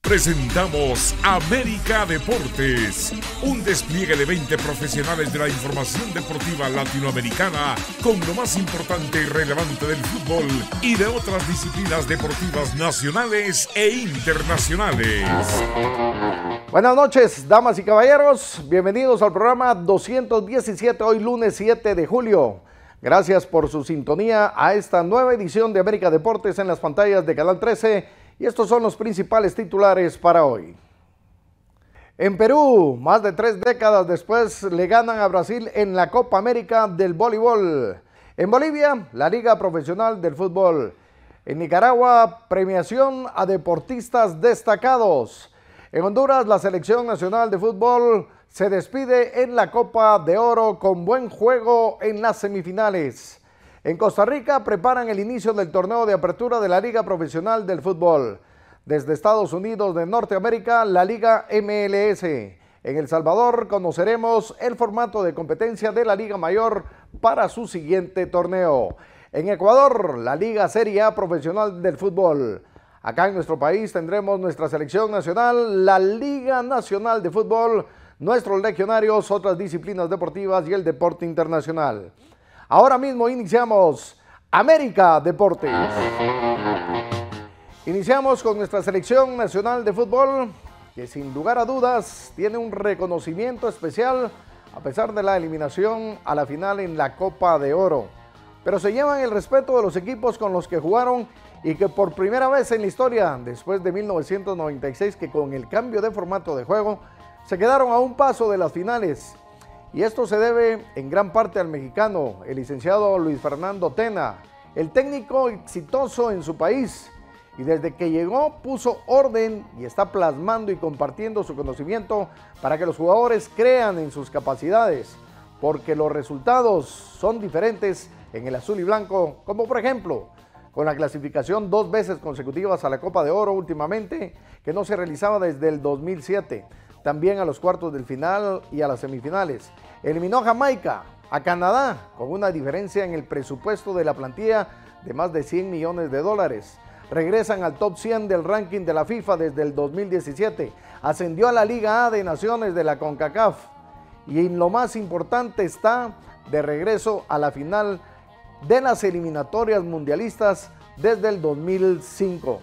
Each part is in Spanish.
Presentamos América Deportes, un despliegue de 20 profesionales de la información deportiva latinoamericana con lo más importante y relevante del fútbol y de otras disciplinas deportivas nacionales e internacionales. Buenas noches, damas y caballeros, bienvenidos al programa 217, hoy lunes 7 de julio. Gracias por su sintonía a esta nueva edición de América Deportes en las pantallas de Canal 13. Y estos son los principales titulares para hoy. En Perú, más de 3 décadas después, le ganan a Brasil en la Copa América del voleibol. En Bolivia, la Liga Profesional del Fútbol. En Nicaragua, premiación a deportistas destacados. En Honduras, la Selección Nacional de Fútbol se despide en la Copa de Oro con buen juego en las semifinales. En Costa Rica preparan el inicio del torneo de apertura de la Liga Profesional del Fútbol. Desde Estados Unidos de Norteamérica, la Liga MLS. En El Salvador conoceremos el formato de competencia de la Liga Mayor para su siguiente torneo. En Ecuador, la Liga Serie A Profesional del Fútbol. Acá en nuestro país tendremos nuestra selección nacional, la Liga Nacional de Fútbol, nuestros legionarios, otras disciplinas deportivas y el deporte internacional. Ahora mismo iniciamos América Deportes. Iniciamos con nuestra selección nacional de fútbol, que sin lugar a dudas tiene un reconocimiento especial a pesar de la eliminación a la final en la Copa de Oro. Pero se llevan el respeto de los equipos con los que jugaron y que por primera vez en la historia, después de 1996, que con el cambio de formato de juego, se quedaron a un paso de las finales. Y esto se debe en gran parte al mexicano, el licenciado Luis Fernando Tena, el técnico exitoso en su país. Y desde que llegó puso orden y está plasmando y compartiendo su conocimiento para que los jugadores crean en sus capacidades. Porque los resultados son diferentes en el azul y blanco, como por ejemplo, con la clasificación 2 veces consecutivas a la Copa de Oro últimamente, que no se realizaba desde el 2007. También a los cuartos del final y a las semifinales. Eliminó a Jamaica, a Canadá, con una diferencia en el presupuesto de la plantilla de más de 100 millones de dólares. Regresan al top 100 del ranking de la FIFA desde el 2017. Ascendió a la Liga A de Naciones de la CONCACAF. Y en lo más importante está de regreso a la final de las eliminatorias mundialistas desde el 2005.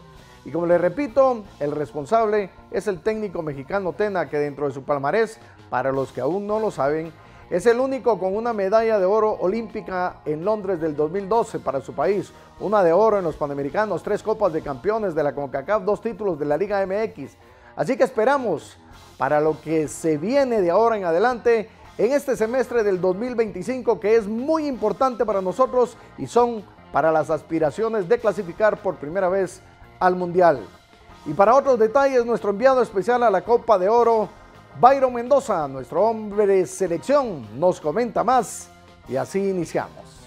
Y como les repito, el responsable es el técnico mexicano Tena, que dentro de su palmarés, para los que aún no lo saben, es el único con una medalla de oro olímpica en Londres del 2012 para su país, una de oro en los Panamericanos, 3 copas de campeones de la CONCACAF, 2 títulos de la Liga MX. Así que esperamos para lo que se viene de ahora en adelante en este semestre del 2025, que es muy importante para nosotros y son para las aspiraciones de clasificar por primera vez al Mundial. Y para otros detalles, nuestro enviado especial a la Copa de Oro, Byron Mendoza, nuestro hombre de selección, nos comenta más y así iniciamos.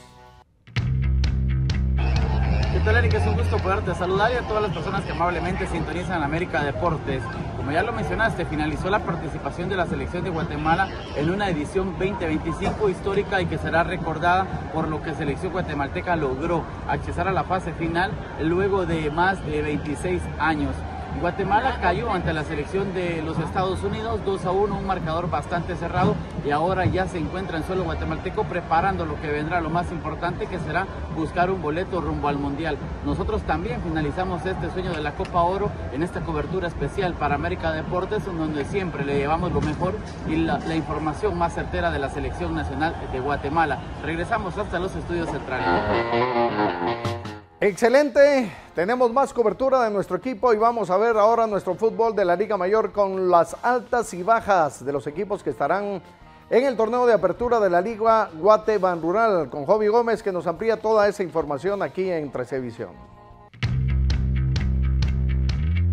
¿Qué tal, Eric? Es un gusto poderte saludar y a todas las personas que amablemente sintonizan América Deportes. Como ya lo mencionaste, finalizó la participación de la selección de Guatemala en una edición 2025 histórica y que será recordada por lo que Selección Guatemalteca logró accesar a la fase final luego de más de 26 años. Guatemala cayó ante la selección de los Estados Unidos 2-1, un marcador bastante cerrado, y ahora ya se encuentra en suelo guatemalteco preparando lo que vendrá, lo más importante, que será buscar un boleto rumbo al Mundial. Nosotros también finalizamos este sueño de la Copa Oro en esta cobertura especial para América Deportes, donde siempre le llevamos lo mejor y la información más certera de la Selección Nacional de Guatemala. Regresamos hasta los estudios centrales. Excelente, tenemos más cobertura de nuestro equipo y vamos a ver ahora nuestro fútbol de la Liga Mayor con las altas y bajas de los equipos que estarán en el torneo de apertura de la Liga Guate Ban Rural, con Joby Gómez, que nos amplía toda esa información aquí en 13 Visión.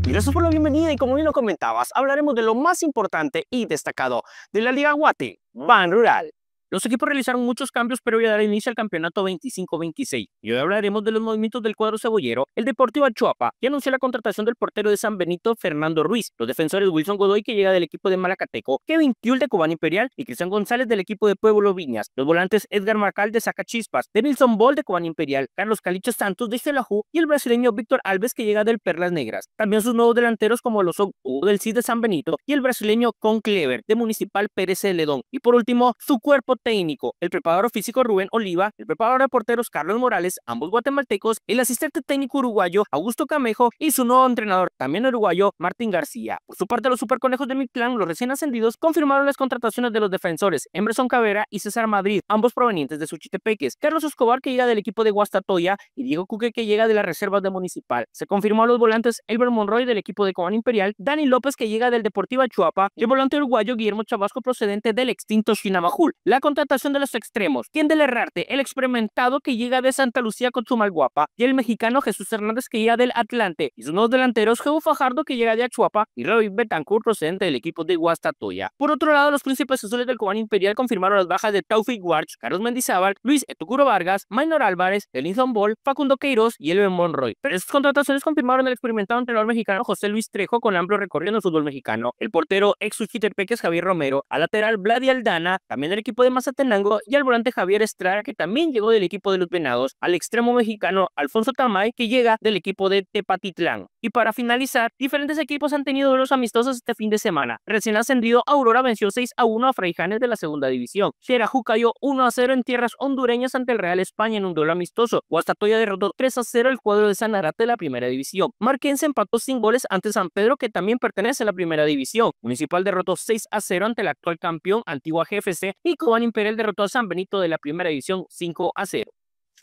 Y gracias por la bienvenida y como bien lo comentabas, hablaremos de lo más importante y destacado de la Liga Guate Ban Rural. Los equipos realizaron muchos cambios previo a dar inicio al campeonato 25-26. Y hoy hablaremos de los movimientos del cuadro cebollero. El Deportivo Achuapa ya anunció la contratación del portero de San Benito, Fernando Ruiz, los defensores Wilson Godoy, que llega del equipo de Malacateco, Kevin Tiul de Cobán Imperial y Cristian González del equipo de Pueblo Viñas, los volantes Edgar Marcal de Zacachispas, Denilson Ball de Cobán Imperial, Carlos Calicho Santos de Xelajú y el brasileño Víctor Alves, que llega del Perlas Negras. También sus nuevos delanteros como lo son Hugo del Cid de San Benito y el brasileño Con Clever de Municipal Pérez Celedón. Y por último, su cuerpo técnico, el preparador físico Rubén Oliva, el preparador de porteros Carlos Morales, ambos guatemaltecos, el asistente técnico uruguayo Augusto Camejo y su nuevo entrenador, también uruguayo, Martín García. Por su parte, los superconejos de Mictlán, los recién ascendidos, confirmaron las contrataciones de los defensores Emerson Cavera y César Madrid, ambos provenientes de Suchitepeques, Carlos Escobar, que llega del equipo de Guastatoya, y Diego Cuque, que llega de las reservas de Municipal. Se confirmó a los volantes Elber Monroy del equipo de Cobán Imperial, Dani López, que llega del Deportivo Achuapa, y el volante uruguayo Guillermo Chabasco, procedente del extinto Chinamajul. La contratación de los extremos, Kendel Herrarte, el experimentado, que llega de Santa Lucía con Chumalguapa, y el mexicano Jesús Hernández, que llega del Atlante, y sus nuevos delanteros Jehu Fajardo, que llega de Achuapa, y Roy Betancourt, procedente del equipo de Guastatoya. Por otro lado, los príncipes azules del Cobán Imperial confirmaron las bajas de Taufik Warch, Carlos Mendizábal, Luis Etucuro Vargas, Maynor Álvarez, Denilson Ball, Facundo Queiroz y Elben Monroy. Pero estas contrataciones confirmaron el experimentado entrenador mexicano José Luis Trejo, con amplio recorrido en el fútbol mexicano, el portero ex Suchitepeques Javier Romero, al lateral Vladi Aldana, también del equipo de Mazatenango, y al volante Javier Estrada, que también llegó del equipo de los Venados, al extremo mexicano Alfonso Tamay, que llega del equipo de Tepatitlán. Y para finalizar, diferentes equipos han tenido duelos amistosos este fin de semana. Recién ascendido, Aurora venció 6-1 a Fraijanes de la segunda división. Xerajú cayó 1-0 en tierras hondureñas ante el Real España en un duelo amistoso. Guastatoya derrotó 3-0 el cuadro de Sanarate de la primera división. Marquense empató sin goles ante San Pedro, que también pertenece a la primera división. Municipal derrotó 6-0 ante el actual campeón Antigua GFC, y Cobán Imperial derrotó a San Benito de la primera división 5-0.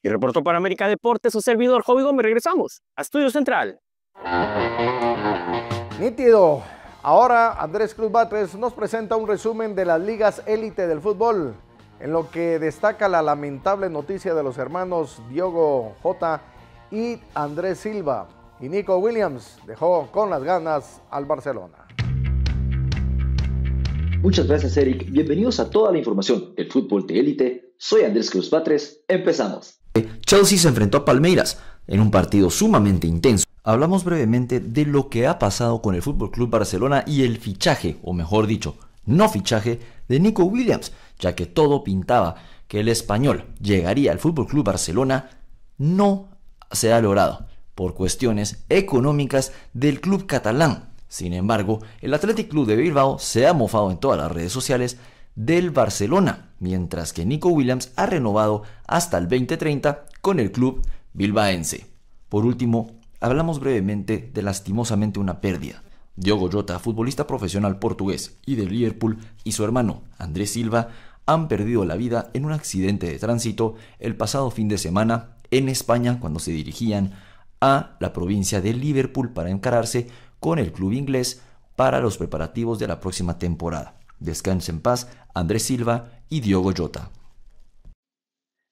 Y reportó para América Deportes su servidor Jovi Gómez. Regresamos a Estudio Central. Nítido. Ahora Andrés Cruz Batres nos presenta un resumen de las ligas élite del fútbol, en lo que destaca la lamentable noticia de los hermanos Diogo Jota y Andrés Silva. Y Nico Williams dejó con las ganas al Barcelona. Muchas gracias, Eric. Bienvenidos a toda la información del fútbol de élite. Soy Andrés Cruz Batres. Empezamos. Chelsea se enfrentó a Palmeiras en un partido sumamente intenso. Hablamos brevemente de lo que ha pasado con el FC Barcelona y el fichaje, o mejor dicho, no fichaje, de Nico Williams, ya que todo pintaba que el español llegaría al FC Barcelona. No se ha logrado por cuestiones económicas del club catalán. Sin embargo, el Athletic Club de Bilbao se ha mofado en todas las redes sociales del Barcelona, mientras que Nico Williams ha renovado hasta el 2030 con el club bilbaense. Por último, hablamos brevemente de lastimosamente una pérdida. Diogo Jota, futbolista profesional portugués y de Liverpool, y su hermano Andrés Silva han perdido la vida en un accidente de tránsito el pasado fin de semana en España, cuando se dirigían a la provincia de Liverpool para encararse con el club inglés para los preparativos de la próxima temporada. Descansen en paz Andrés Silva y Diogo Jota.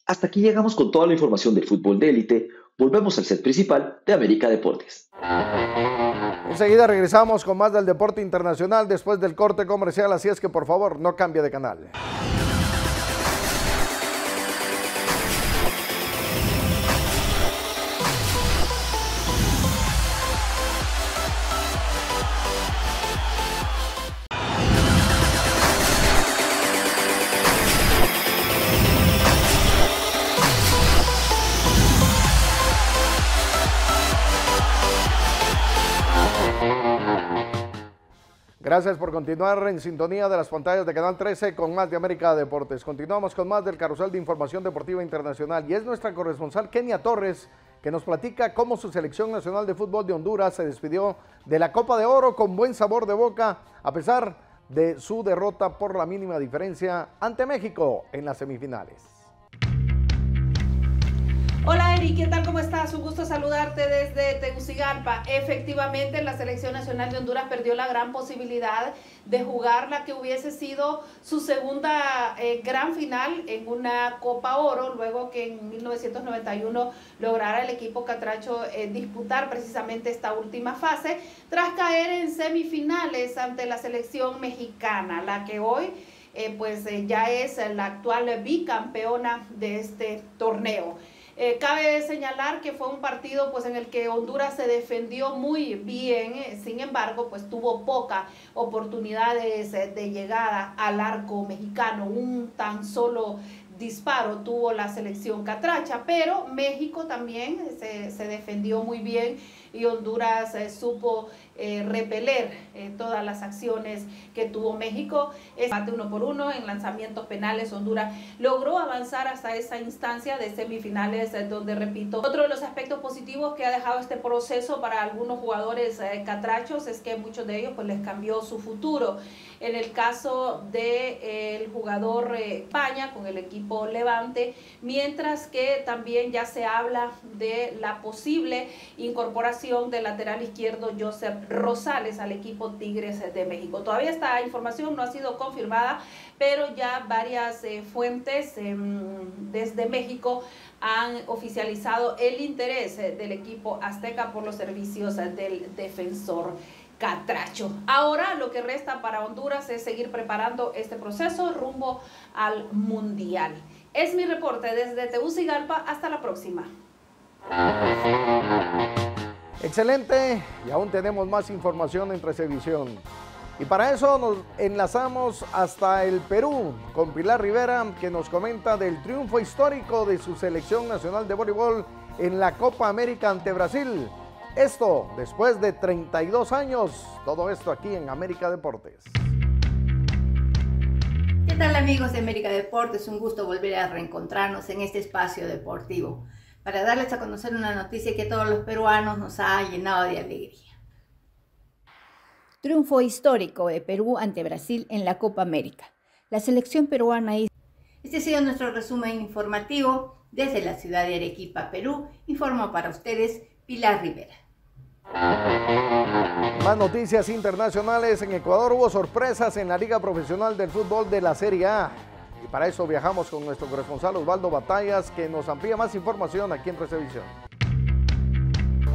Hasta aquí llegamos con toda la información del fútbol de élite. Volvemos al set principal de América Deportes. Enseguida regresamos con más del deporte internacional después del corte comercial, así es que por favor no cambie de canal. Gracias por continuar en sintonía de las pantallas de Canal 13 con más de América Deportes. Continuamos con más del carrusel de información deportiva internacional y es nuestra corresponsal Kenia Torres que nos platica cómo su selección nacional de fútbol de Honduras se despidió de la Copa de Oro con buen sabor de boca a pesar de su derrota por la mínima diferencia ante México en las semifinales. Hola Eri, ¿qué tal? ¿Cómo estás? Un gusto saludarte desde Tegucigalpa. Efectivamente, la Selección Nacional de Honduras perdió la gran posibilidad de jugar la que hubiese sido su segunda gran final en una Copa Oro, luego que en 1991 lograra el equipo catracho disputar precisamente esta última fase, tras caer en semifinales ante la selección mexicana, la que hoy ya es la actual bicampeona de este torneo. Cabe señalar que fue un partido en el que Honduras se defendió muy bien, sin embargo tuvo pocas oportunidades de llegada al arco mexicano, un tan solo disparo tuvo la selección catracha, pero México también se defendió muy bien y Honduras supo repeler todas las acciones que tuvo México. Empate 1-1 en lanzamientos penales. Honduras logró avanzar hasta esa instancia de semifinales, donde, repito, otro de los aspectos positivos que ha dejado este proceso para algunos jugadores catrachos es que muchos de ellos les cambió su futuro. En el caso del jugador España con el equipo Levante, mientras que también ya se habla de la posible incorporación del lateral izquierdo Joseph Rosales al equipo Tigres de México. Todavía esta información no ha sido confirmada, pero ya varias fuentes desde México han oficializado el interés del equipo azteca por los servicios del defensor catracho. Ahora lo que resta para Honduras es seguir preparando este proceso rumbo al Mundial. Es mi reporte desde Tegucigalpa. Hasta la próxima. Excelente, y aún tenemos más información en Televisión. Y para eso nos enlazamos hasta el Perú con Pilar Rivera, que nos comenta del triunfo histórico de su selección nacional de voleibol en la Copa América ante Brasil. Esto después de 32 años, todo esto aquí en América Deportes. ¿Qué tal, amigos de América Deportes? Un gusto volver a reencontrarnos en este espacio deportivo para darles a conocer una noticia que a todos los peruanos nos ha llenado de alegría. Triunfo histórico de Perú ante Brasil en la Copa América. La selección peruana hizo... Este ha sido nuestro resumen informativo desde la ciudad de Arequipa, Perú. Informo para ustedes Pilar Rivera. Más noticias internacionales. En Ecuador hubo sorpresas en la Liga Profesional del Fútbol de la Serie A. Y para eso viajamos con nuestro corresponsal Osvaldo Batallas, que nos amplía más información aquí en Televisión.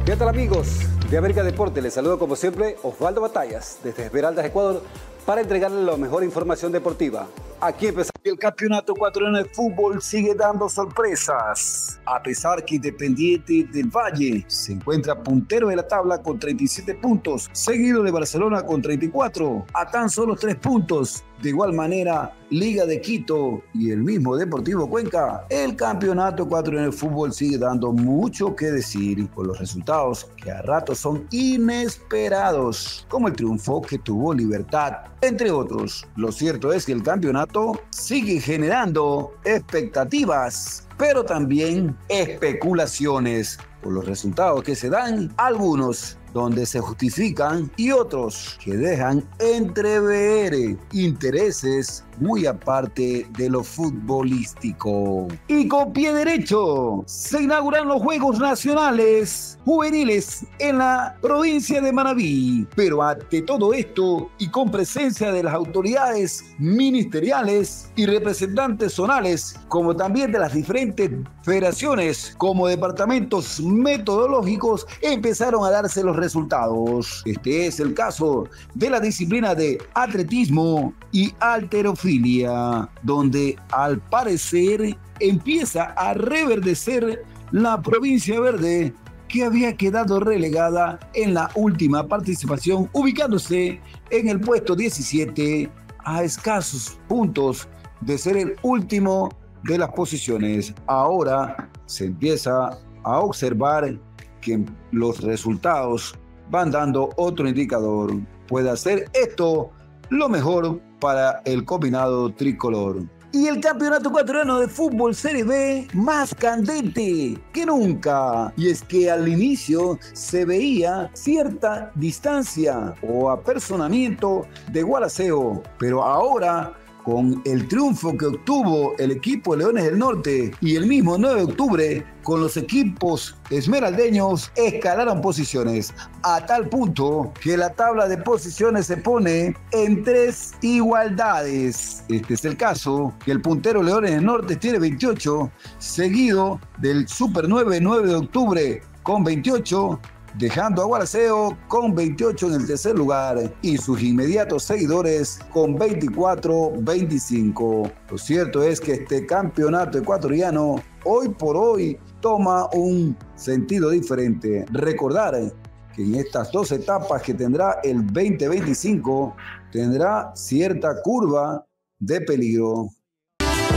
¿Qué tal, amigos de América Deportes? Les saludo como siempre Osvaldo Batallas desde Esmeraldas, Ecuador, para entregarles la mejor información deportiva. Aquí empezamos. El campeonato ecuatoriano de fútbol sigue dando sorpresas. A pesar que Independiente del Valle se encuentra puntero de la tabla con 37 puntos, seguido de Barcelona con 34, a tan solo 3 puntos. De igual manera, Liga de Quito y el mismo Deportivo Cuenca. El campeonato ecuatoriano de fútbol sigue dando mucho que decir por los resultados que a ratos son inesperados, como el triunfo que tuvo Libertad, entre otros. Lo cierto es que el campeonato sigue generando expectativas, pero también especulaciones por los resultados que se dan, algunos donde se justifican y otros que dejan entrever intereses muy aparte de lo futbolístico. Y con pie derecho se inauguran los Juegos Nacionales Juveniles en la provincia de Manabí. Pero ante todo esto y con presencia de las autoridades ministeriales y representantes zonales, como también de las diferentes federaciones como departamentos metodológicos, empezaron a darse los resultados. Este es el caso de la disciplina de atletismo y halterofilia, donde al parecer empieza a reverdecer la provincia verde, que había quedado relegada en la última participación, ubicándose en el puesto 17 a escasos puntos de ser el último de las posiciones. Ahora se empieza a observar que los resultados van dando otro indicador. Puede hacer esto lo mejor para el combinado tricolor. Y el campeonato ecuatoriano de fútbol Serie B más candente que nunca. Y es que al inicio se veía cierta distancia o apersonamiento de Gualaceo, pero ahora, con el triunfo que obtuvo el equipo Leones del Norte y el mismo 9 de octubre, con los equipos esmeraldeños escalaron posiciones, a tal punto que la tabla de posiciones se pone en 3 igualdades. Este es el caso, que el puntero Leones del Norte tiene 28, seguido del Super 9 de octubre con 28, dejando a Gualaceo con 28 en el tercer lugar y sus inmediatos seguidores con 24-25. Lo cierto es que este campeonato ecuatoriano hoy por hoy toma un sentido diferente. Recordar que en estas 2 etapas que tendrá el 2025 tendrá cierta curva de peligro.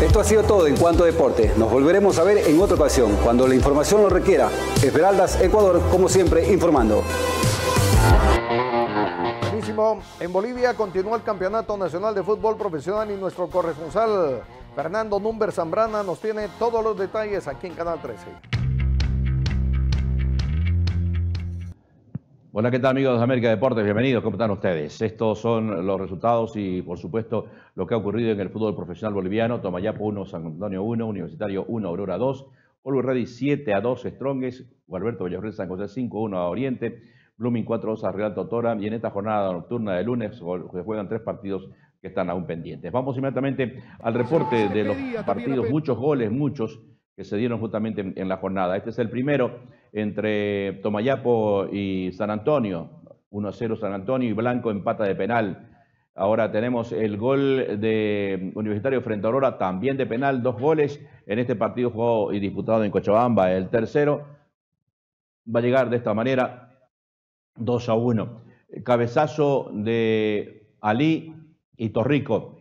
Esto ha sido todo en cuanto a deporte. Nos volveremos a ver en otra ocasión, cuando la información lo requiera. Esmeraldas Ecuador, como siempre, informando. Buenísimo. En Bolivia continúa el Campeonato Nacional de Fútbol Profesional y nuestro corresponsal Fernando Number Zambrana nos tiene todos los detalles aquí en Canal 13. Hola, ¿qué tal amigos de América Deportes? Bienvenidos, ¿cómo están ustedes? Estos son los resultados y por supuesto lo que ha ocurrido en el fútbol profesional boliviano. Tomayapo 1, San Antonio 1, Universitario 1, Aurora 2, Always Ready 7-2, Strongest, Gualberto Villarreal San José 5-1 a Oriente, Blooming 4-2 a Real Totora, y en esta jornada nocturna de lunes se juegan 3 partidos que están aún pendientes. Vamos inmediatamente al reporte de los partidos, muchos goles, muchos que se dieron justamente en la jornada. Este es el primero entre Tomayapo y San Antonio, 1-0 San Antonio, y Blanco empata de penal. Ahora tenemos el gol de Universitario frente a Aurora, también de penal, 2 goles en este partido jugado y disputado en Cochabamba. El tercero va a llegar de esta manera, 2-1. Cabezazo de Ali y Torrico.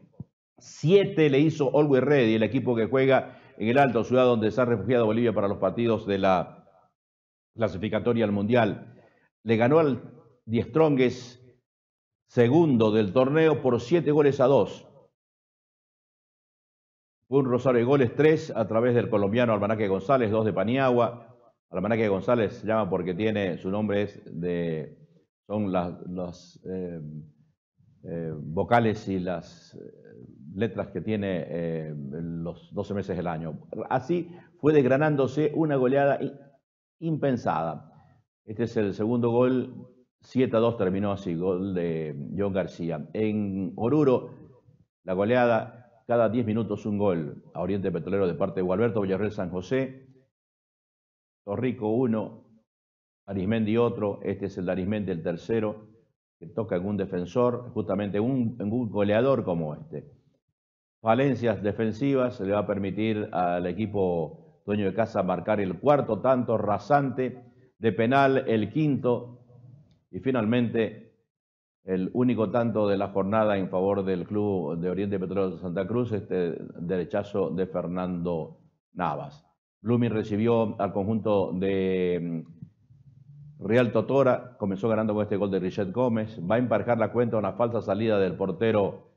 7 le hizo Always Ready, el equipo que juega en el Alto, ciudad donde se ha refugiado Bolivia para los partidos de la clasificatoria al Mundial. Le ganó al Die Strongest, segundo del torneo, por 7-2. Fue un rosario de goles, 3 a través del colombiano Almanaque González, 2 de Paniagua. Almanaque González se llama porque tiene, su nombre es de, son las vocales y las letras que tiene los 12 meses del año. Así fue desgranándose una goleada impensada. Este es el segundo gol, 7-2 terminó así, gol de John García. En Oruro, la goleada, cada 10 minutos un gol a Oriente Petrolero de parte de Gualberto Villarreal San José, Torrico 1, Arismendi otro, este es el de Arismendi el tercero, que toca en un defensor, justamente en un goleador como este. Falencias defensivas, le va a permitir al equipo dueño de casa marcar el cuarto tanto rasante, de penal el quinto, y finalmente el único tanto de la jornada en favor del club de Oriente Petrolero de Santa Cruz, este derechazo de Fernando Navas. Blooming recibió al conjunto de Real Totora, comenzó ganando con este gol de Richard Gómez, va a emparejar la cuenta una falsa salida del portero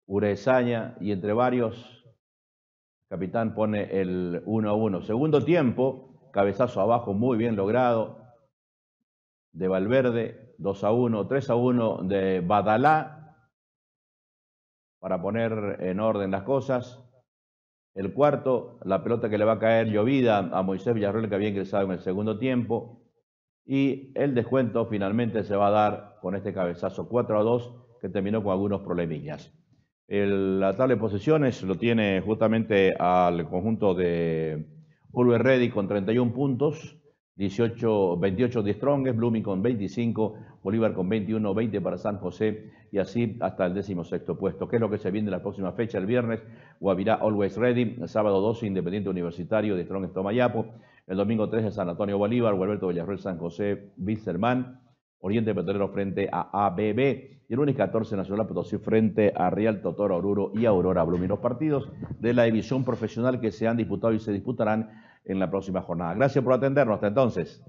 Urezaña, y entre varios, el capitán pone el 1-1. Segundo tiempo, cabezazo abajo muy bien logrado de Valverde, 2-1, 3-1 de Badalá, para poner en orden las cosas. El cuarto, la pelota que le va a caer llovida a Moisés Villarreal, que había ingresado en el segundo tiempo. Y el descuento finalmente se va a dar con este cabezazo 4-2, que terminó con algunos problemillas. La tabla de posiciones lo tiene justamente al conjunto de Always Ready con 31 puntos, 28 de Strongest, Blooming con 25, Bolívar con 21, 20 para San José, y así hasta el 16º puesto. ¿Qué es lo que se viene en la próxima fecha? El viernes, Guavirá Always Ready, el sábado 12, Independiente Universitario de Strongest Tomayapo, el domingo 13, San Antonio Bolívar, Gualberto Villarreal San José, Wilstermann, Oriente Petrolero frente a ABB, y el lunes 14, Nacional Potosí frente a Real Totora, Oruro y Aurora Blooming. Los partidos de la división profesional que se han disputado y se disputarán en la próxima jornada. Gracias por atendernos. Hasta entonces.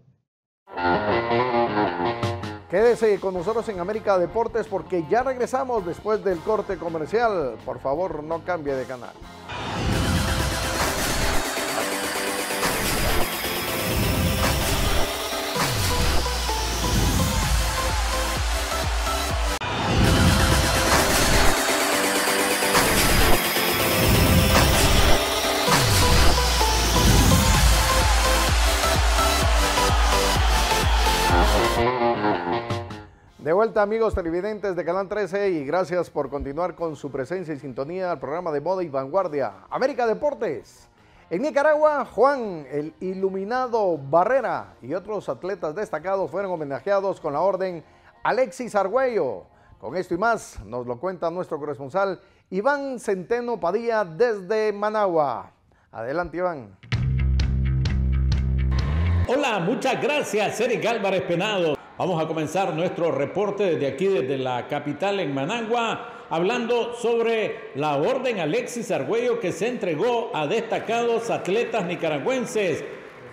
Quédese con nosotros en América Deportes porque ya regresamos después del corte comercial. Por favor, no cambie de canal. De vuelta, amigos televidentes de Canal 13, y gracias por continuar con su presencia y sintonía al programa de moda y vanguardia América Deportes. En Nicaragua, Juan el Iluminado Barrera y otros atletas destacados fueron homenajeados con la orden Alexis Argüello. Con esto y más nos lo cuenta nuestro corresponsal Iván Centeno Padilla desde Managua. Adelante, Iván. Hola, muchas gracias, Eric Álvarez Penado. Vamos a comenzar nuestro reporte desde aquí, desde la capital en Managua, hablando sobre la orden Alexis Argüello que se entregó a destacados atletas nicaragüenses.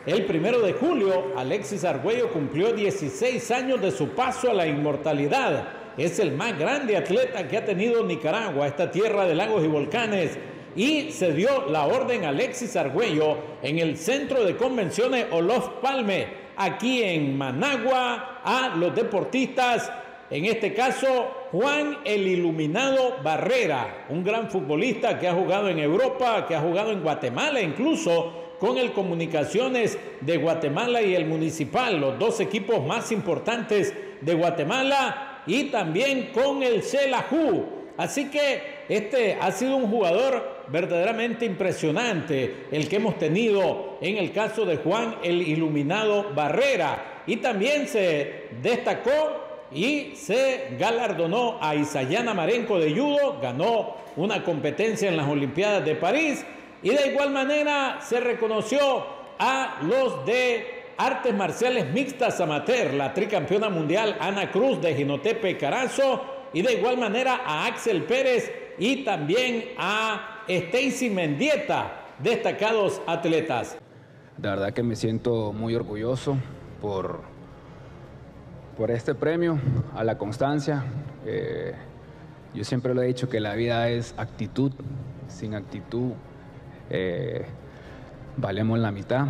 El 1 de julio, Alexis Argüello cumplió 16 años de su paso a la inmortalidad. Es el más grande atleta que ha tenido Nicaragua, esta tierra de lagos y volcanes. Y se dio la orden Alexis Argüello en el Centro de Convenciones Olof Palme, aquí en Managua, a los deportistas, en este caso Juan el Iluminado Barrera, un gran futbolista que ha jugado en Europa, que ha jugado en Guatemala, incluso con el Comunicaciones de Guatemala y el Municipal, los dos equipos más importantes de Guatemala, y también con el Xelajú. Así que este ha sido un jugador verdaderamente impresionante, el que hemos tenido en el caso de Juan el Iluminado Barrera. Y también se destacó y se galardonó a Isayana Marenco de judo, ganó una competencia en las Olimpiadas de París, y de igual manera se reconoció a los de artes marciales mixtas amateur, la tricampeona mundial Ana Cruz de Jinotepe Carazo, y de igual manera a Axel Pérez y también a Stacy Mendieta, destacados atletas. De verdad que me siento muy orgulloso por este premio, a la constancia. Yo siempre lo he dicho que la vida es actitud, sin actitud valemos la mitad.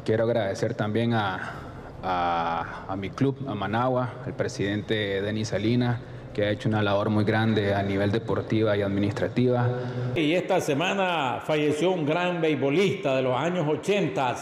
Quiero agradecer también a mi club, a Managua, al presidente Denis Salinas, que ha hecho una labor muy grande a nivel deportiva y administrativa. Y esta semana falleció un gran beisbolista de los años 80,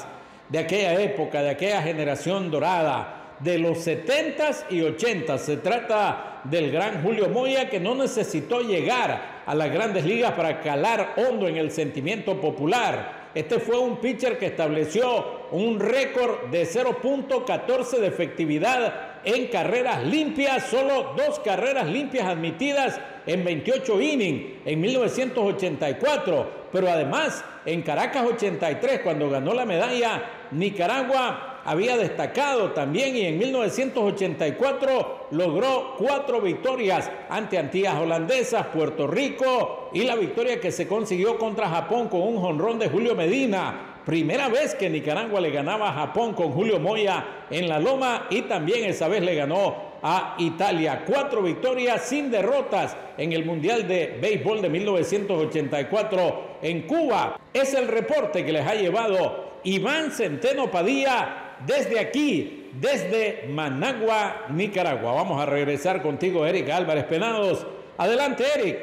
de aquella época, de aquella generación dorada, de los 70s y 80s. Se trata del gran Julio Moya, que no necesitó llegar a las grandes ligas para calar hondo en el sentimiento popular. Este fue un pitcher que estableció un récord de 0.14 de efectividad en carreras limpias, solo 2 carreras limpias admitidas en 28 innings en 1984, pero además en Caracas 83, cuando ganó la medalla, Nicaragua había destacado también, y en 1984 logró 4 victorias ante Antillas Holandesas, Puerto Rico, y la victoria que se consiguió contra Japón con un jonrón de Julio Medina. Primera vez que Nicaragua le ganaba a Japón con Julio Moya en la loma, y también esa vez le ganó a Italia. 4 victorias sin derrotas en el Mundial de Béisbol de 1984 en Cuba. Es el reporte que les ha llevado Iván Centeno Padilla desde aquí, desde Managua, Nicaragua. Vamos a regresar contigo, Eric Álvarez Penados. Adelante, Eric.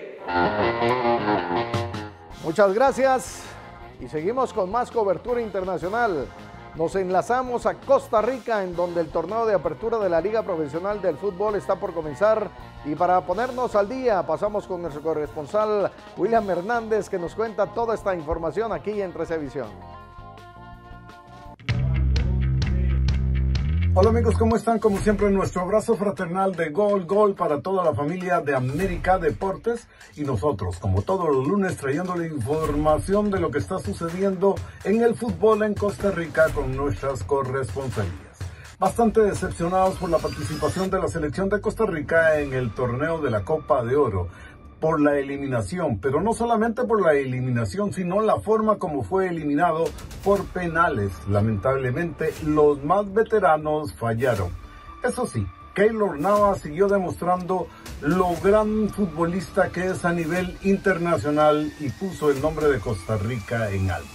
Muchas gracias. Y seguimos con más cobertura internacional. Nos enlazamos a Costa Rica, en donde el torneo de apertura de la Liga Profesional del Fútbol está por comenzar. Y para ponernos al día, pasamos con nuestro corresponsal William Hernández, que nos cuenta toda esta información aquí en 13 Visión. Hola amigos, ¿cómo están? Como siempre, nuestro abrazo fraternal de Gol para toda la familia de América Deportes, y nosotros, como todos los lunes, trayéndole información de lo que está sucediendo en el fútbol en Costa Rica con nuestras corresponsalías. Bastante decepcionados por la participación de la selección de Costa Rica en el torneo de la Copa de Oro, por la eliminación, pero no solamente por la eliminación, sino la forma como fue eliminado por penales. Lamentablemente, los más veteranos fallaron. Eso sí, Keylor Navas siguió demostrando lo gran futbolista que es a nivel internacional y puso el nombre de Costa Rica en alto.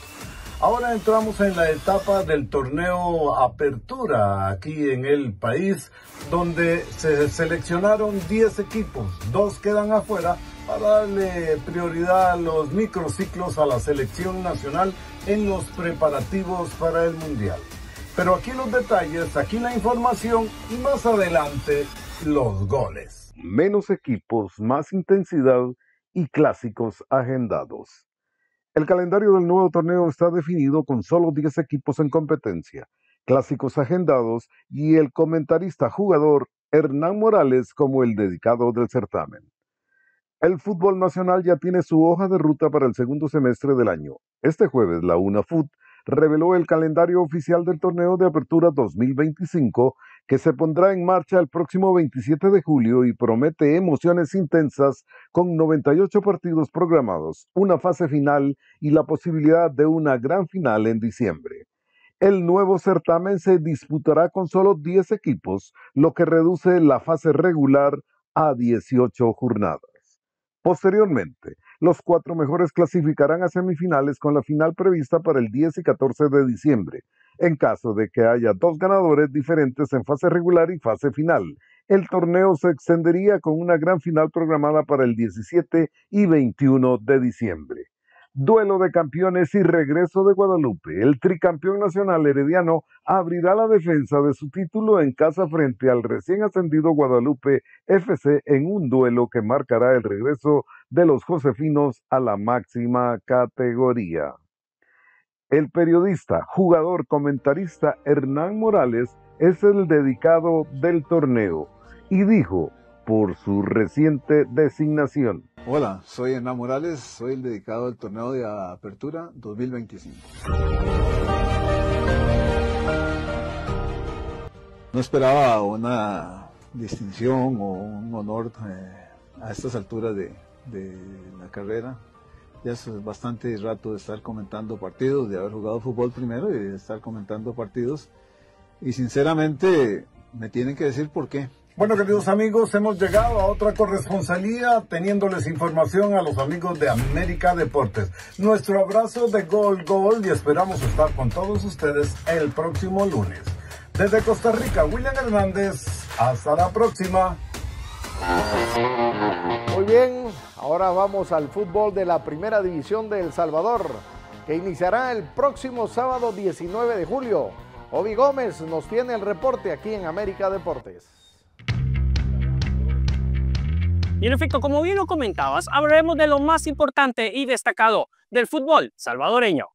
Ahora entramos en la etapa del torneo Apertura aquí en el país, donde se seleccionaron 10 equipos, 2 quedan afuera para darle prioridad a los microciclos a la selección nacional en los preparativos para el Mundial. Pero aquí los detalles, aquí la información y más adelante los goles. Menos equipos, más intensidad y clásicos agendados. El calendario del nuevo torneo está definido con solo 10 equipos en competencia, clásicos agendados y el comentarista jugador Hernán Morales como el dedicado del certamen. El fútbol nacional ya tiene su hoja de ruta para el segundo semestre del año. Este jueves, la UNAFUT reveló el calendario oficial del torneo de apertura 2025, que se pondrá en marcha el próximo 27 de julio y promete emociones intensas con 98 partidos programados, una fase final y la posibilidad de una gran final en diciembre. El nuevo certamen se disputará con solo 10 equipos, lo que reduce la fase regular a 18 jornadas. Posteriormente, los 4 mejores clasificarán a semifinales con la final prevista para el 10 y 14 de diciembre, en caso de que haya 2 ganadores diferentes en fase regular y fase final. El torneo se extendería con una gran final programada para el 17 y 21 de diciembre. Duelo de campeones y regreso de Guadalupe. El tricampeón nacional herediano abrirá la defensa de su título en casa frente al recién ascendido Guadalupe FC en un duelo que marcará el regreso de los josefinos a la máxima categoría. El periodista, jugador, comentarista Hernán Morales es el dedicado del torneo y dijo por su reciente designación. Hola, soy Hernán Morales, soy el dedicado del torneo de apertura 2025. No esperaba una distinción o un honor a estas alturas de la carrera. Ya es bastante rato de estar comentando partidos, de haber jugado fútbol primero y de estar comentando partidos. Y sinceramente me tienen que decir por qué. Bueno, queridos amigos, hemos llegado a otra corresponsalía teniéndoles información a los amigos de América Deportes. Nuestro abrazo de Gol y esperamos estar con todos ustedes el próximo lunes. Desde Costa Rica, William Hernández, hasta la próxima. Muy bien, ahora vamos al fútbol de la Primera División de El Salvador, que iniciará el próximo sábado 19 de julio. Obi Gómez nos tiene el reporte aquí en América Deportes. Y en efecto, como bien lo comentabas, hablaremos de lo más importante y destacado del fútbol salvadoreño.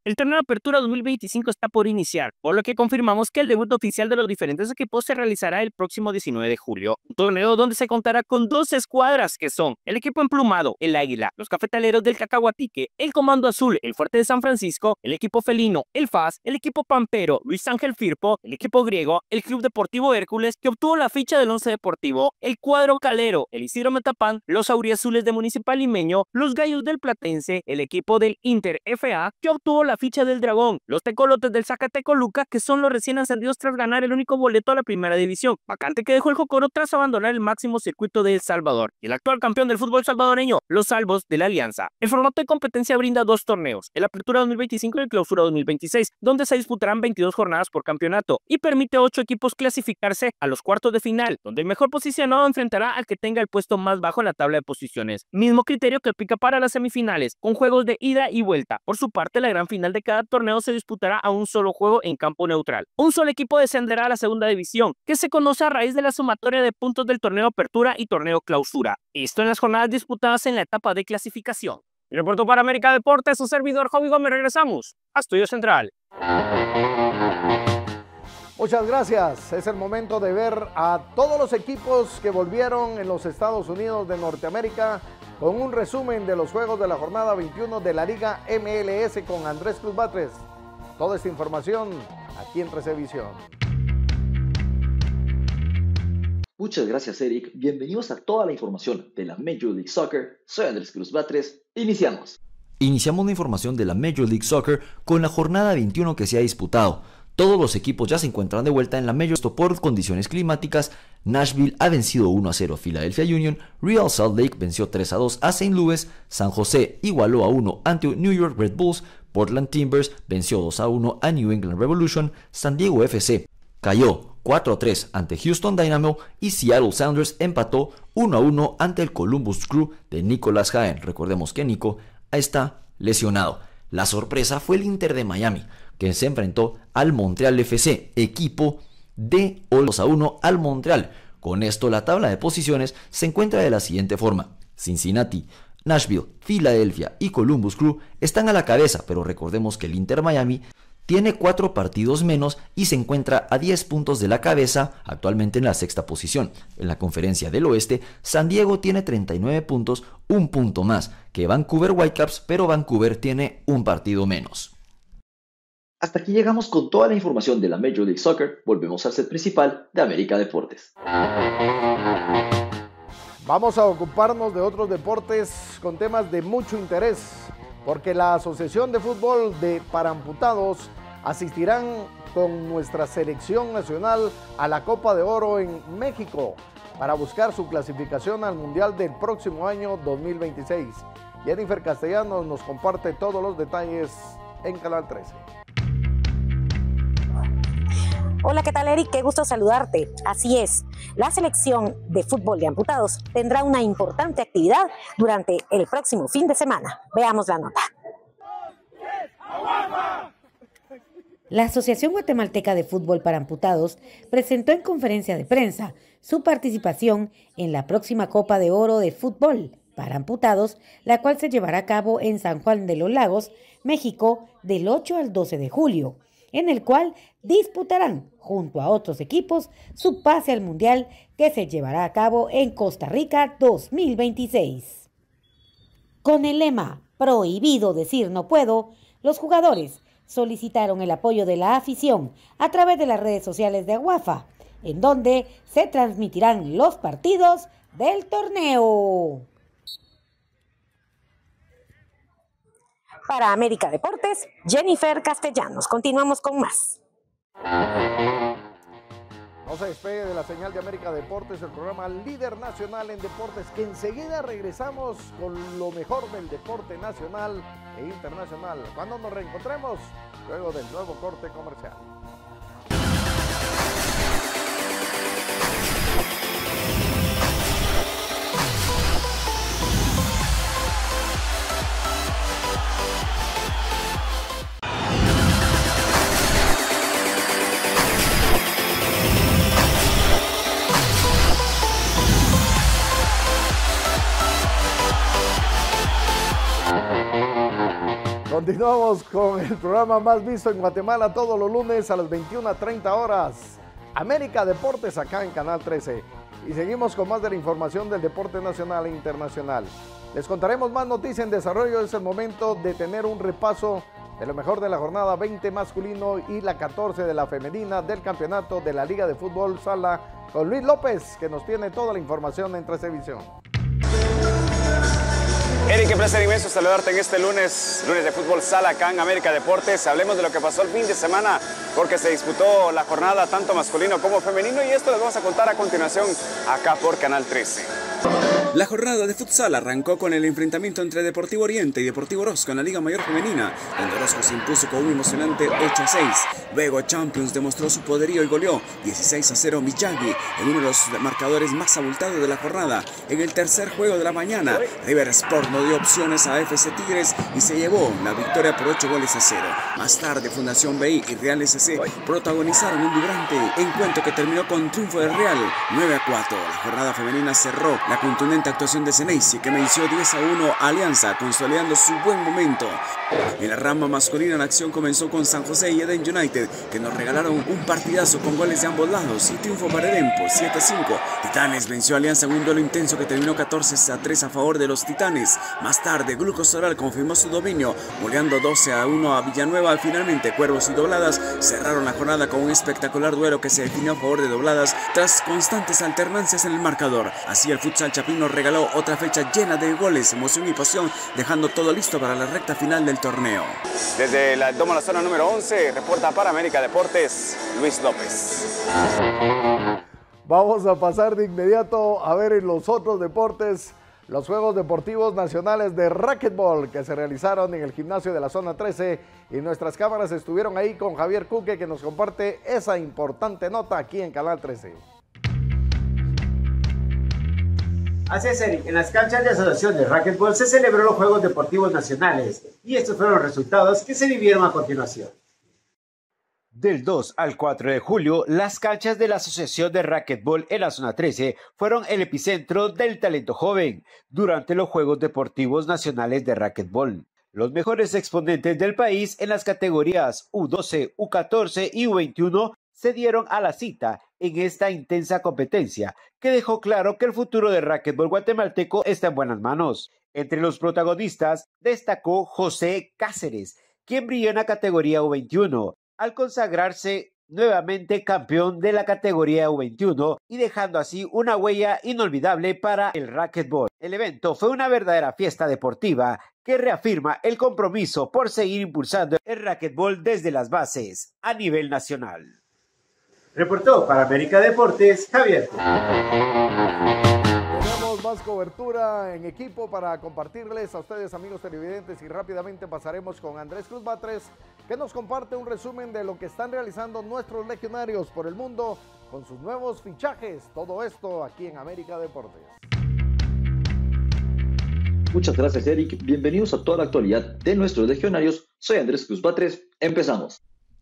El torneo de apertura 2025 está por iniciar, por lo que confirmamos que el debut oficial de los diferentes equipos se realizará el próximo 19 de julio. Un torneo donde se contará con 2 escuadras que son el equipo emplumado, el Águila, los cafetaleros del Cacahuatique, el Comando Azul, el Fuerte de San Francisco, el equipo felino, el FAS, el equipo pampero, Luis Ángel Firpo, el equipo griego, el Club Deportivo Hércules, que obtuvo la ficha del Once Deportivo, el cuadro calero, el Isidro Metapán, los auriazules de Municipal Limeño, los Gallos del Platense, el equipo del Inter FA, que obtuvo la ficha del Dragón, los tecolotes del Zacatecoluca, que son los recién ascendidos tras ganar el único boleto a la primera división, vacante que dejó el Jocoro tras abandonar el máximo circuito de El Salvador, y el actual campeón del fútbol salvadoreño, los Salvos de la Alianza. El formato de competencia brinda 2 torneos, el Apertura 2025 y el Clausura 2026, donde se disputarán 22 jornadas por campeonato, y permite a 8 equipos clasificarse a los cuartos de final, donde el mejor posicionado enfrentará al que tenga el puesto más bajo en la tabla de posiciones. Mismo criterio que aplica para las semifinales, con juegos de ida y vuelta. Por su parte, la gran final de cada torneo se disputará a un solo juego en campo neutral. Un solo equipo descenderá a la segunda división, que se conoce a raíz de la sumatoria de puntos del torneo Apertura y torneo Clausura. Esto en las jornadas disputadas en la etapa de clasificación. Y reporto para América Deportes, su servidor Joby Gómez. Regresamos a Estudio Central. Muchas gracias. Es el momento de ver a todos los equipos que volvieron en los Estados Unidos de Norteamérica con un resumen de los juegos de la jornada 21 de la Liga MLS con Andrés Cruz Batres. Toda esta información aquí en Recevisión. Muchas gracias, Eric. Bienvenidos a toda la información de la Major League Soccer. Soy Andrés Cruz Batres. Iniciamos. Iniciamos la información de la Major League Soccer con la jornada 21 que se ha disputado. Todos los equipos ya se encuentran de vuelta en la Major League por condiciones climáticas. Nashville ha vencido 1-0 a Philadelphia Union, Real Salt Lake venció 3-2 a St. Louis, San José igualó a 1 ante New York Red Bulls, Portland Timbers venció 2-1 a New England Revolution, San Diego FC cayó 4-3 ante Houston Dynamo y Seattle Sounders empató 1-1 ante el Columbus Crew de Nicolás Jaén. Recordemos que Nico está lesionado. La sorpresa fue el Inter de Miami, que se enfrentó al Montreal FC, equipo de 2-1 al Montreal. Con esto la tabla de posiciones se encuentra de la siguiente forma: Cincinnati Nashville, Filadelfia y Columbus Crew están a la cabeza, pero recordemos que el Inter Miami tiene 4 partidos menos y se encuentra a 10 puntos de la cabeza, actualmente en la 6ª posición. En la Conferencia del Oeste, San Diego tiene 39 puntos, un punto más que Vancouver Whitecaps, pero Vancouver tiene un partido menos. Hasta aquí llegamos con toda la información de la Major League Soccer. Volvemos al set principal de América Deportes. Vamos a ocuparnos de otros deportes con temas de mucho interés, porque la Asociación de Fútbol de Paramputados asistirán con nuestra selección nacional a la Copa de Oro en México para buscar su clasificación al Mundial del próximo año 2026. Jennifer Castellanos nos comparte todos los detalles en Canal 13. Hola, ¿qué tal, Eric? Qué gusto saludarte. Así es, la selección de fútbol de amputados tendrá una importante actividad durante el próximo fin de semana. Veamos la nota. La Asociación Guatemalteca de Fútbol para Amputados presentó en conferencia de prensa su participación en la próxima Copa de Oro de Fútbol para Amputados, la cual se llevará a cabo en San Juan de los Lagos, México, del 8 al 12 de julio. En el cual disputarán, junto a otros equipos, su pase al Mundial que se llevará a cabo en Costa Rica 2026. Con el lema "Prohibido decir no puedo", los jugadores solicitaron el apoyo de la afición a través de las redes sociales de Aguafa, en donde se transmitirán los partidos del torneo. Para América Deportes, Jennifer Castellanos. Continuamos con más. No se despegue de la señal de América Deportes, el programa líder nacional en deportes, que enseguida regresamos con lo mejor del deporte nacional e internacional. Cuando nos reencontremos, luego del nuevo corte comercial. Continuamos con el programa más visto en Guatemala todos los lunes a las 21:30 horas. América Deportes acá en Canal 13. Y seguimos con más de la información del deporte nacional e internacional. Les contaremos más noticias en desarrollo. Es el momento de tener un repaso de lo mejor de la jornada 20 masculino y la 14 de la femenina del campeonato de la Liga de Fútbol Sala con Luis López, que nos tiene toda la información en 13 Visión. Eric, qué placer inmenso saludarte en este lunes de Fútbol Sala acá en América Deportes. Hablemos de lo que pasó el fin de semana, porque se disputó la jornada tanto masculino como femenino, y esto les vamos a contar a continuación acá por Canal 13. La jornada de futsal arrancó con el enfrentamiento entre Deportivo Oriente y Deportivo Orozco en la Liga Mayor Femenina, donde Orozco se impuso con un emocionante 8-6. Luego Champions demostró su poderío y goleó 16-0 Miyagi en uno de los marcadores más abultados de la jornada. En el tercer juego de la mañana, River Sport no dio opciones a FC Tigres y se llevó la victoria por 8-0. Más tarde, Fundación BI y Real SC protagonizaron un vibrante encuentro que terminó con triunfo del Real 9-4. La jornada femenina cerró la contundente actuación de Ceneice, que venció 10-1 a Alianza, consolidando su buen momento. En la rama masculina, la acción comenzó con San José y Eden United, que nos regalaron un partidazo con goles de ambos lados y triunfo para Eden por 7-5. Titanes venció a Alianza en un duelo intenso que terminó 14-3 a favor de los Titanes. Más tarde, Glucos Oral confirmó su dominio, goleando 12-1 a Villanueva. Finalmente, Cuervos y Dobladas cerraron la jornada con un espectacular duelo que se definió a favor de Dobladas tras constantes alternancias en el marcador. Así, el futsal chapino regaló otra fecha llena de goles, emoción y pasión, dejando todo listo para la recta final del torneo. Desde la Doma, la zona número 11, reporta para América Deportes, Luis López. Vamos a pasar de inmediato a ver en los otros deportes los Juegos Deportivos Nacionales de Racquetball que se realizaron en el gimnasio de la zona 13, y nuestras cámaras estuvieron ahí con Javier Cuque, que nos comparte esa importante nota aquí en Canal 13. Así es, Eric. En las canchas de Asociación de Racquetball se celebró los Juegos Deportivos Nacionales, y estos fueron los resultados que se vivieron a continuación. Del 2 al 4 de julio, las canchas de la Asociación de Racquetball en la zona 13 fueron el epicentro del talento joven durante los Juegos Deportivos Nacionales de Racquetball. Los mejores exponentes del país en las categorías U12, U14 y U21 se dieron a la cita en esta intensa competencia que dejó claro que el futuro del racquetball guatemalteco está en buenas manos. Entre los protagonistas destacó José Cáceres, quien brilló en la categoría U21 al consagrarse nuevamente campeón de la categoría U21 y dejando así una huella inolvidable para el racquetball. El evento fue una verdadera fiesta deportiva que reafirma el compromiso por seguir impulsando el racquetball desde las bases a nivel nacional. Reportó para América Deportes, Javier. Tenemos más cobertura en equipo para compartirles a ustedes, amigos televidentes, y rápidamente pasaremos con Andrés Cruz Batres, que nos comparte un resumen de lo que están realizando nuestros legionarios por el mundo con sus nuevos fichajes. Todo esto aquí en América Deportes. Muchas gracias, Eric. Bienvenidos a toda la actualidad de nuestros legionarios. Soy Andrés Cruz Batres. Empezamos.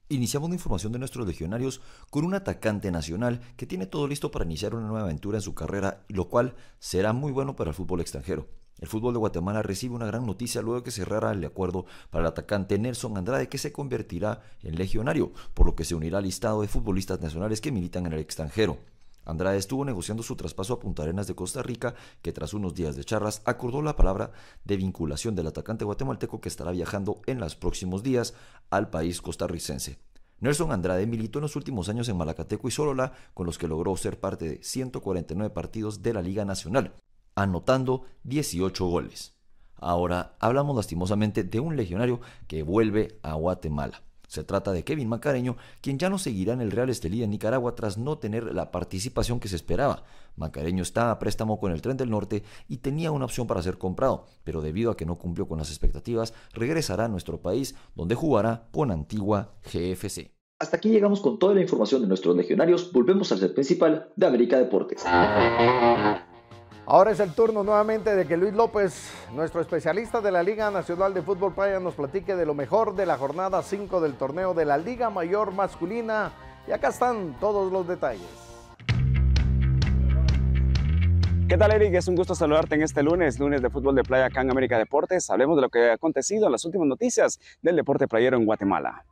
Iniciamos la información de nuestros legionarios con un atacante nacional que tiene todo listo para iniciar una nueva aventura en su carrera, lo cual será muy bueno para el fútbol extranjero. El fútbol de Guatemala recibe una gran noticia luego de que cerrara el acuerdo para el atacante Nelson Andrade, que se convertirá en legionario, por lo que se unirá al listado de futbolistas nacionales que militan en el extranjero. Andrade estuvo negociando su traspaso a Punta Arenas de Costa Rica, que tras unos días de charlas acordó la palabra de vinculación del atacante guatemalteco, que estará viajando en los próximos días al país costarricense. Nelson Andrade militó en los últimos años en Malacateco y Solola, con los que logró ser parte de 149 partidos de la Liga Nacional, anotando 18 goles. Ahora hablamos lastimosamente de un legionario que vuelve a Guatemala. Se trata de Kevin Macareño, quien ya no seguirá en el Real Estelí en Nicaragua tras no tener la participación que se esperaba. Macareño está a préstamo con el Tren del Norte y tenía una opción para ser comprado, pero debido a que no cumplió con las expectativas, regresará a nuestro país, donde jugará con Antigua GFC. Hasta aquí llegamos con toda la información de nuestros legionarios. Volvemos al set principal de América Deportes. Ahora es el turno nuevamente de que Luis López, nuestro especialista de la Liga Nacional de Fútbol Playa, nos platique de lo mejor de la jornada 5 del torneo de la Liga Mayor Masculina. Y acá están todos los detalles. ¿Qué tal, Eric? Es un gusto saludarte en este lunes de fútbol de playa acá en América Deportes. Hablemos de lo que ha acontecido en las últimas noticias del deporte playero en Guatemala.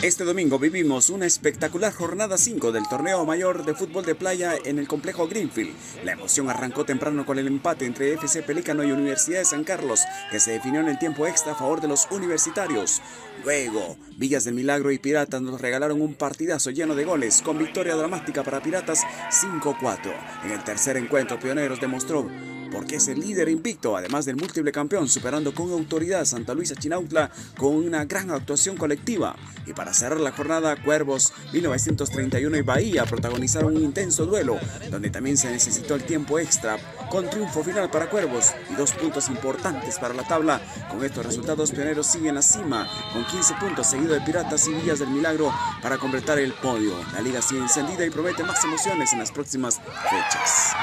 Este domingo vivimos una espectacular jornada 5 del torneo mayor de fútbol de playa en el complejo Greenfield. La emoción arrancó temprano con el empate entre FC Pelícano y Universidad de San Carlos, que se definió en el tiempo extra a favor de los universitarios. Luego, Villas del Milagro y Piratas nos regalaron un partidazo lleno de goles, con victoria dramática para Piratas 5-4. En el tercer encuentro, Pioneros demostró porque es el líder invicto, además del múltiple campeón, superando con autoridad a Santa Luisa Chinautla con una gran actuación colectiva. Y para cerrar la jornada, Cuervos, 1931 y Bahía protagonizaron un intenso duelo, donde también se necesitó el tiempo extra, con triunfo final para Cuervos y 2 puntos importantes para la tabla. Con estos resultados, Pioneros sigue en la cima, con 15 puntos, seguido de Piratas y Villas del Milagro para completar el podio. La liga sigue encendida y promete más emociones en las próximas fechas.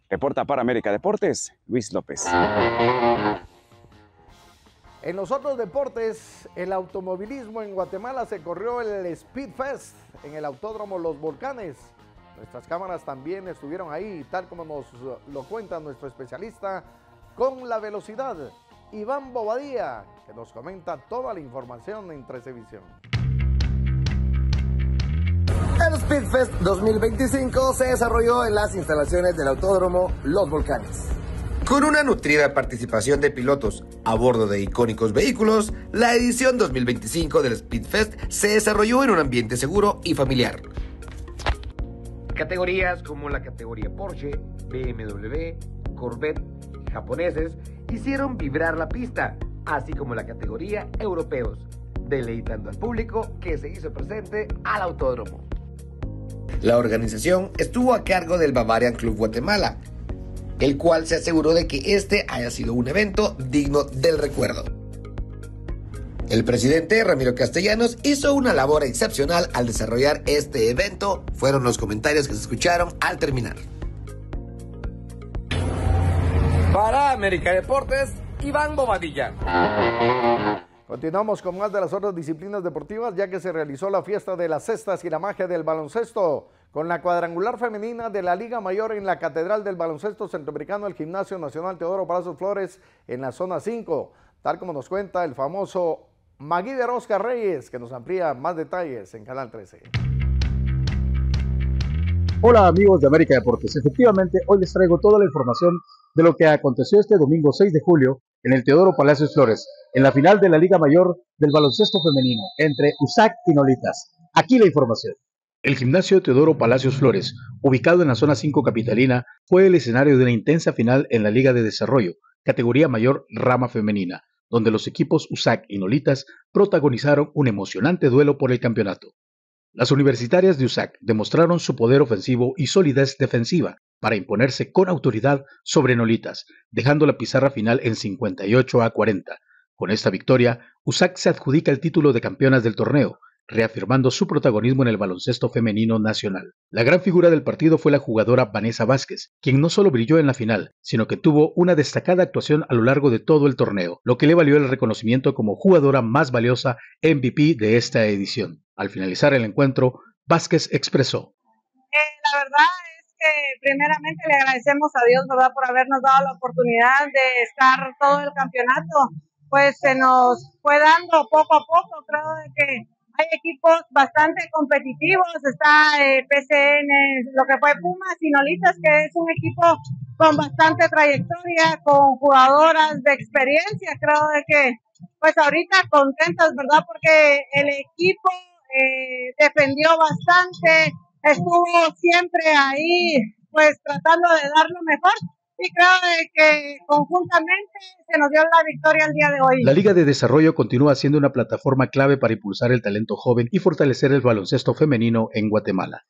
Reporta para América Deportes, Luis López. En los otros deportes, el automovilismo en Guatemala se corrió el Speed Fest en el Autódromo Los Volcanes. Nuestras cámaras también estuvieron ahí, tal como nos lo cuenta nuestro especialista con la velocidad, Iván Bobadilla, que nos comenta toda la información en 13 Visión. El Speedfest 2025 se desarrolló en las instalaciones del Autódromo Los Volcanes. Con una nutrida participación de pilotos a bordo de icónicos vehículos, la edición 2025 del Speedfest se desarrolló en un ambiente seguro y familiar. Categorías como la categoría Porsche, BMW, Corvette y japoneses hicieron vibrar la pista, así como la categoría Europeos, deleitando al público que se hizo presente al autódromo. La organización estuvo a cargo del Bavarian Club Guatemala, el cual se aseguró de que este haya sido un evento digno del recuerdo. El presidente Ramiro Castellanos hizo una labor excepcional al desarrollar este evento, fueron los comentarios que se escucharon al terminar. Para América Deportes, Iván Bobadilla. Continuamos con más de las otras disciplinas deportivas, ya que se realizó la fiesta de las cestas y la magia del baloncesto con la cuadrangular femenina de la Liga Mayor en la Catedral del Baloncesto Centroamericano, el Gimnasio Nacional Teodoro Palacios Flores en la zona 5, tal como nos cuenta el famoso Maguider Oscar Reyes, que nos amplía más detalles en Canal 13. Hola amigos de América Deportes, efectivamente hoy les traigo toda la información de lo que aconteció este domingo 6 de julio en el Teodoro Palacios Flores, en la final de la Liga Mayor del baloncesto femenino entre USAC y Nolitas. Aquí la información. El gimnasio Teodoro Palacios Flores, ubicado en la zona 5 capitalina, fue el escenario de una intensa final en la Liga de Desarrollo, categoría mayor rama femenina, donde los equipos USAC y Nolitas protagonizaron un emocionante duelo por el campeonato. Las universitarias de USAC demostraron su poder ofensivo y solidez defensiva para imponerse con autoridad sobre Nolitas, dejando la pizarra final en 58-40. Con esta victoria, USAC se adjudica el título de campeonas del torneo, reafirmando su protagonismo en el baloncesto femenino nacional. La gran figura del partido fue la jugadora Vanessa Vázquez, quien no solo brilló en la final, sino que tuvo una destacada actuación a lo largo de todo el torneo, lo que le valió el reconocimiento como jugadora más valiosa MVP de esta edición. Al finalizar el encuentro, Vázquez expresó: La verdad es que primeramente le agradecemos a Dios, ¿verdad?, por habernos dado la oportunidad de estar todo el campeonato. Pues se nos fue dando poco a poco, creo que hay equipos bastante competitivos, está PCN, lo que fue Pumas y Nolitas, que es un equipo con bastante trayectoria, con jugadoras de experiencia. Creo que pues ahorita contentas, ¿verdad?, porque el equipo defendió bastante, estuvo siempre ahí pues tratando de dar lo mejor. Y creo que conjuntamente se nos dio la victoria el día de hoy. La Liga de Desarrollo continúa siendo una plataforma clave para impulsar el talento joven y fortalecer el baloncesto femenino en Guatemala.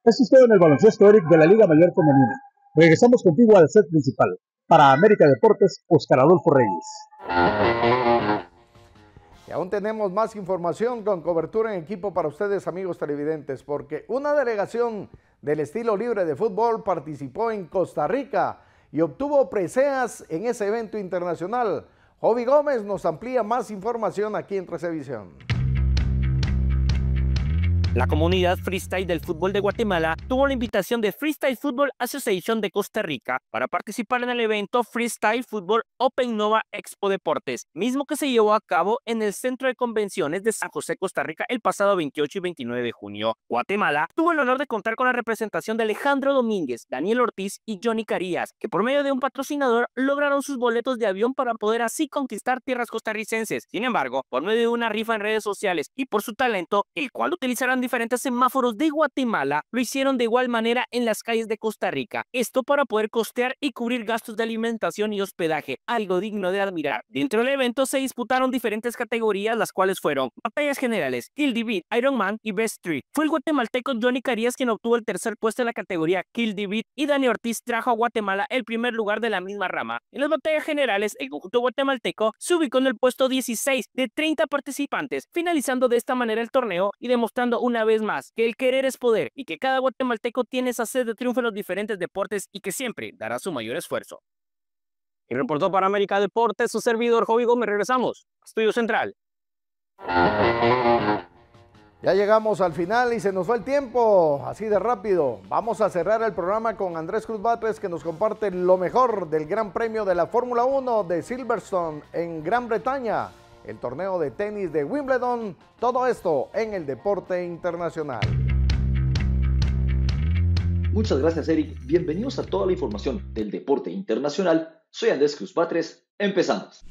Esto es todo en el baloncesto, Eric, de la Liga Mayor Femenina. Regresamos contigo al set principal. Para América Deportes, Oscar Adolfo Reyes. Y aún tenemos más información con cobertura en equipo para ustedes, amigos televidentes, porque una delegación del estilo libre de fútbol participó en Costa Rica y obtuvo preseas en ese evento internacional. Jovi Gómez nos amplía más información aquí en 13 Visión. La comunidad freestyle del fútbol de Guatemala tuvo la invitación de Freestyle Football Association de Costa Rica para participar en el evento Freestyle Football Open Nova Expo Deportes, mismo que se llevó a cabo en el Centro de Convenciones de San José, Costa Rica, el pasado 28 y 29 de junio. Guatemala tuvo el honor de contar con la representación de Alejandro Domínguez, Daniel Ortiz y Johnny Carías, que por medio de un patrocinador lograron sus boletos de avión para poder así conquistar tierras costarricenses. Sin embargo, por medio de una rifa en redes sociales y por su talento, el cual utilizarán diferentes semáforos de Guatemala, lo hicieron de igual manera en las calles de Costa Rica. Esto para poder costear y cubrir gastos de alimentación y hospedaje, algo digno de admirar. Dentro del evento se disputaron diferentes categorías, las cuales fueron batallas generales, Kill the Beat, Ironman y Best Street. Fue el guatemalteco Johnny Carías quien obtuvo el tercer puesto en la categoría Kill the Beat y Dani Ortiz trajo a Guatemala el primer lugar de la misma rama. En las batallas generales, el conjunto guatemalteco se ubicó en el puesto 16 de 30 participantes, finalizando de esta manera el torneo y demostrando una vez más que el querer es poder y que cada guatemalteco tiene esa sed de triunfo en los diferentes deportes y que siempre dará su mayor esfuerzo. Y reportó para América Deportes su servidor Jovi Gómez. Regresamos a Estudio Central. Ya llegamos al final y se nos fue el tiempo, así de rápido. Vamos a cerrar el programa con Andrés Cruz Batres, que nos comparte lo mejor del Gran Premio de la Fórmula 1 de Silverstone en Gran Bretaña, el torneo de tenis de Wimbledon, todo esto en el deporte internacional. Muchas gracias, Eric. Bienvenidos a toda la información del deporte internacional. Soy Andrés Cruz Batres. Empezamos.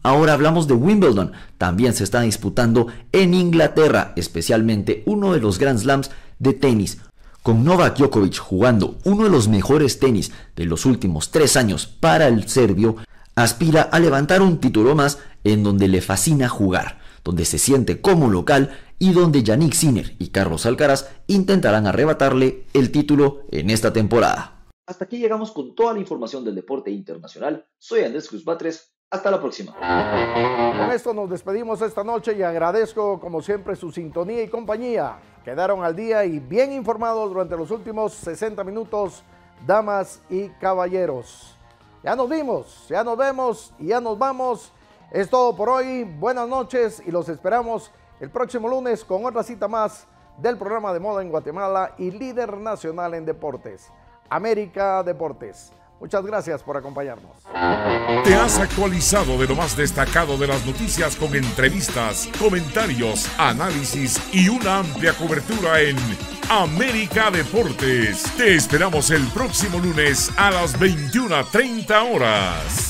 Ahora hablamos de Wimbledon. También se está disputando en Inglaterra, especialmente uno de los Grand Slams de tenis, con Novak Djokovic jugando uno de los mejores tenis de los últimos 3 años para el serbio. Aspira a levantar un título más en donde le fascina jugar, donde se siente como local y donde Yannick Sinner y Carlos Alcaraz intentarán arrebatarle el título en esta temporada. Hasta aquí llegamos con toda la información del deporte internacional. Soy Andrés Cruz Batres. Hasta la próxima. Con esto nos despedimos esta noche y agradezco como siempre su sintonía y compañía. Quedaron al día y bien informados durante los últimos 60 minutos, damas y caballeros. Ya nos vimos, ya nos vemos y ya nos vamos Es todo por hoy, buenas noches y los esperamos el próximo lunes con otra cita más del programa de moda en Guatemala y líder nacional en deportes, América Deportes. Muchas gracias por acompañarnos. Te has actualizado de lo más destacado de las noticias con entrevistas, comentarios, análisis y una amplia cobertura en América Deportes. Te esperamos el próximo lunes a las 21:30 horas.